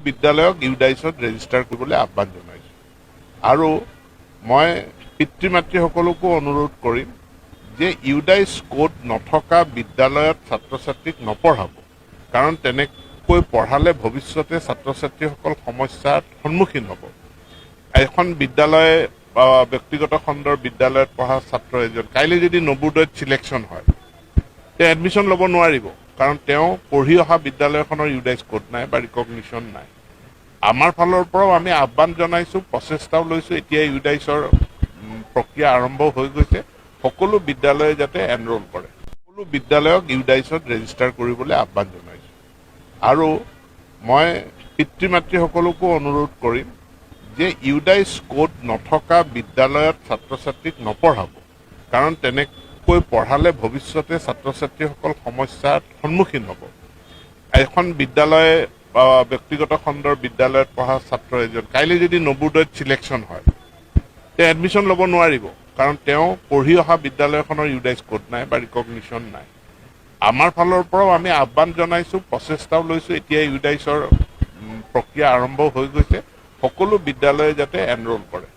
বিদ্যালয়ক ইউডাইছত register কৰিবলৈ আহ্বান জনাইছোঁ আৰু মই পিতৃ মাতৃসকলকো অনুৰোধ কৰিম যে ইউডাইছ কোড নথকা বিদ্যালয়ত ছাত্ৰ ছাত্ৰীক নপঢ়াব কাৰণ তেনেকৈ পঢ়ালে ভৱিষ্যতে ছাত্ৰ ছাত্ৰীসকল সমস্যাৰ সন্মুখীন হ'ব। এখন বিদ্যালয় বা ব্যক্তিগত খণ্ডৰ বিদ্যালয়ত পঢ়া ছাত্ৰ এজন কাইলৈ যদি নৱোদয়ত চিলেকশ্যন হয় তেওঁ এডমিশ্যন ল'ব নোৱাৰিব কাৰণ তেওঁ পঢ়ি অহা বিদ্যালয়খনৰ ইউডাইছ কোড নাই বা ৰিকগনিশ্যন নাই। আমাৰ ফালৰ পৰাও আমি আহ্বান জনাইছোঁ, প্ৰচেষ্টাও লৈছোঁ। এতিয়া ইউডাইছৰ প্ৰক্ৰিয়া আৰম্ভ হৈ গৈছে। সকলো বিদ্যালয়ে যাতে এনৰোল কৰে, সকলো বিদ্যালয়ক ইউডাইছত ৰেজিষ্টাৰ কৰিবলৈ আহ্বান জনাইছোঁ আৰু মই পিতৃ মাতৃসকলকো অনুৰোধ কৰিম যে ইউডাইছ কোড নথকা বিদ্যালয়ত ছাত্ৰ ছাত্ৰীক নপঢ়াব কাৰণ তেনেকৈ পঢ়ালে ভৱিষ্যতে ছাত্ৰ ছাত্ৰীসকল সমস্যাৰ সন্মুখীন হ'ব। এখন বিদ্যালয় বা ব্যক্তিগত খণ্ডৰ বিদ্যালয়ত পঢ়া ছাত্ৰ এজন কাইলৈ যদি নৱোদয়ত চিলেকশ্যন হয় তেওঁ এডমিশ্যন ল'ব নোৱাৰিব কাৰণ তেওঁ পঢ়ি অহা বিদ্যালয়খনৰ ইউডাইছ কোড নাই বা ৰিকগনিশ্যন নাই। আমাৰ ফালৰ পৰাও আমি আহ্বান জনাইছোঁ, প্ৰচেষ্টাও লৈছোঁ। এতিয়া ইউডাইছৰ প্ৰক্ৰিয়া আৰম্ভ হৈ গৈছে। সকলো বিদ্যালয়ে যাতে এনৰোল কৰে।